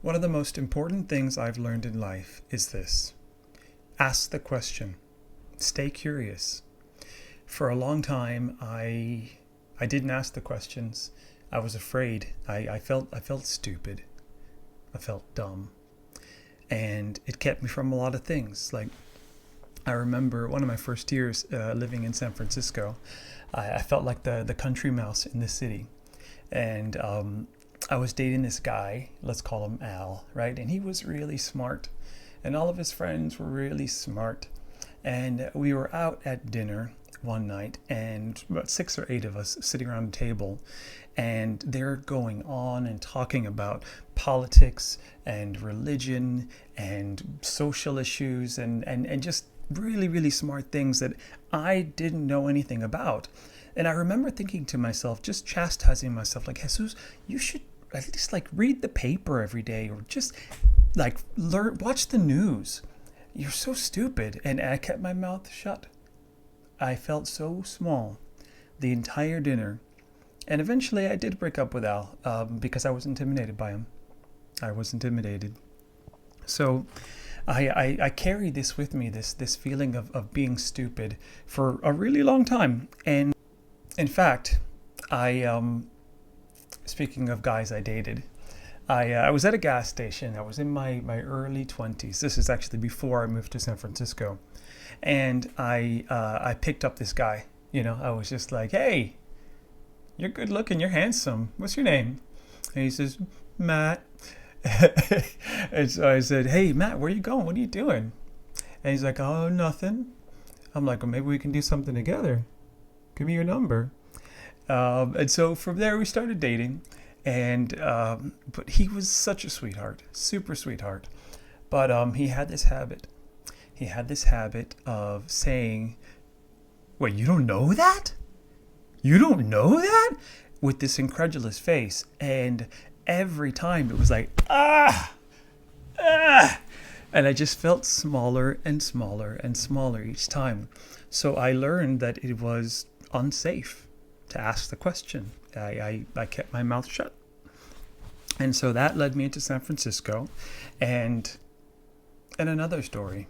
One of the most important things I've learned in life is this: ask the question, stay curious. For a long time, I didn't ask the questions. I was afraid. I felt stupid. I felt dumb. And it kept me from a lot of things. Like, I remember one of my first years living in San Francisco. I felt like the country mouse in the city. And I was dating this guy, let's call him Al, right? And he was really smart. And all of his friends were really smart. And we were out at dinner one night, and about 6 or 8 of us sitting around a table, and they're going on and talking about politics and religion and social issues and just really, really smart things that I didn't know anything about. And I remember thinking to myself, just chastising myself, like, Jesus, you should at least like read the paper every day, or just like watch the news. You're so stupid. And I kept my mouth shut. I felt so small the entire dinner. And eventually I did break up with Al because I was intimidated by him. I was intimidated. So I carried this with me, this feeling of being stupid for a really long time. And in fact, speaking of guys I dated, I was at a gas station. I was in my early 20s. This is actually before I moved to San Francisco. And I picked up this guy. I was just like, hey, you're good looking, you're handsome. What's your name? And he says, Matt. And so I said, hey, Matt, where are you going? What are you doing? And he's like, oh, nothing. I'm like, well, maybe we can do something together. Give me your number. And so from there we started dating. And but he was such a sweetheart, super sweetheart. But he had this habit. He had this habit of saying, wait, you don't know that? You don't know that? With this incredulous face. And every time it was like, ah. And I just felt smaller and smaller and smaller each time. So I learned that it was unsafe to ask the question. I kept my mouth shut. And so that led me into San Francisco. And another story.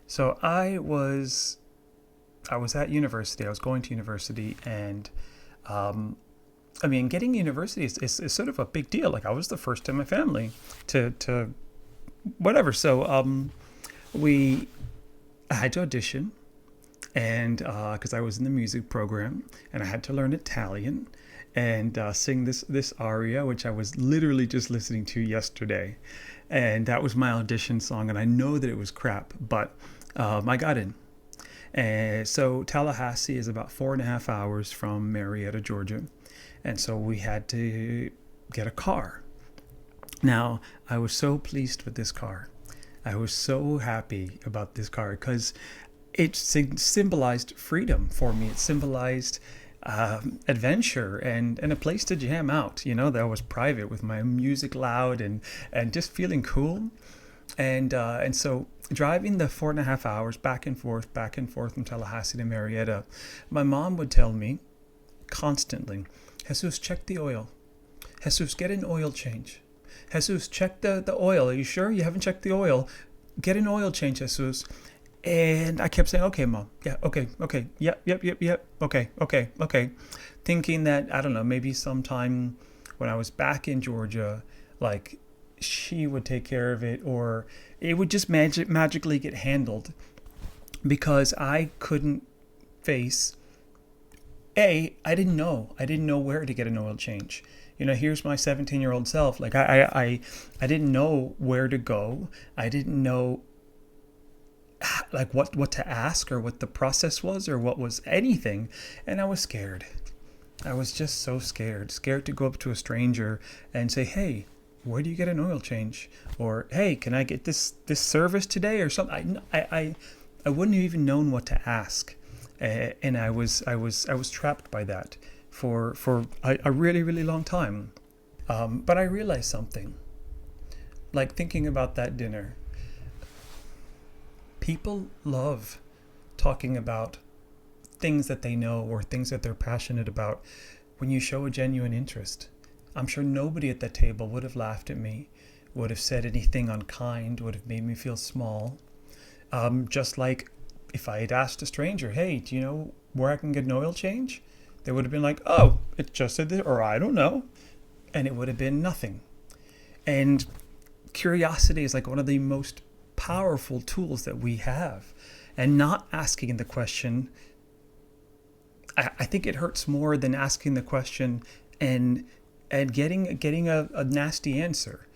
So I was at university. I was going to university, and getting university is sort of a big deal. Like, I was the first in my family to whatever. So I had to audition, and because I was in the music program, and I had to learn Italian and sing this aria, which I was literally just listening to yesterday. And that was my audition song, and I know that it was crap, but I got in. And so Tallahassee is about 4.5 hours from Marietta, Georgia. And so we had to get a car. Now, I was so pleased with this car. I was so happy about this car because it symbolized freedom for me. It symbolized adventure and a place to jam out, that was private, with my music loud and just feeling cool. And so driving the 4.5 hours back and forth from Tallahassee to Marietta, my mom would tell me constantly, Jesus, check the oil. Jesus, get an oil change. Jesus, check the oil. Are you sure you haven't checked the oil? Get an oil change, Jesus. And I kept saying, okay, Mom. Yeah, okay. Yep. Okay. Thinking that, I don't know, maybe sometime when I was back in Georgia, like, she would take care of it, or it would just magically get handled, because I couldn't face, I didn't know where to get an oil change. Here's my 17-year-old self. Like, I didn't know where to go. I didn't know like what to ask, or what the process was, or what was anything. And I was scared. I was just so scared to go up to a stranger and say, hey, where do you get an oil change? Or, hey, can I get this service today, or something? I wouldn't have even known what to ask. And I was trapped by that for a really, really long time. But I realized something. Like, thinking about that dinner, people love talking about things that they know or things that they're passionate about when you show a genuine interest. I'm sure nobody at that table would have laughed at me would have said anything unkind, would have made me feel small. Just like if I had asked a stranger, hey, do you know where I can get an oil change? They would have been like, oh, it just said this, or I don't know. And it would have been nothing. And curiosity is like one of the most powerful tools that we have. And not asking the question, I think it hurts more than asking the question and getting a nasty answer,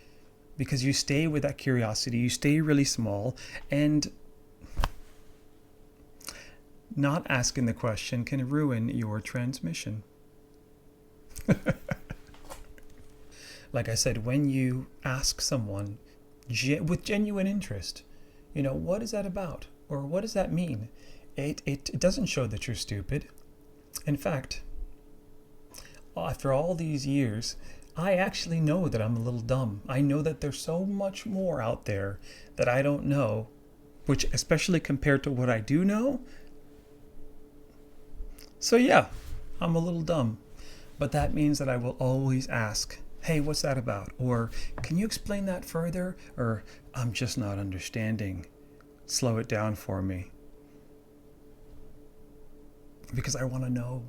because you stay with that curiosity, you stay really small, and not asking the question can ruin your transmission. Like I said, when you ask someone with genuine interest, what is that about? Or what does that mean? It doesn't show that you're stupid. In fact, after all these years, I actually know that I'm a little dumb. I know that there's so much more out there that I don't know, which especially compared to what I do know. So yeah, I'm a little dumb. But that means that I will always ask, hey, what's that about? Or can you explain that further? Or I'm just not understanding. Slow it down for me. Because I want to know.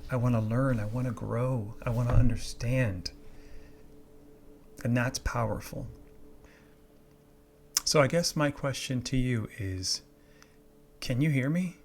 I want to learn. I want to grow. I want to understand. And that's powerful. So I guess my question to you is, can you hear me?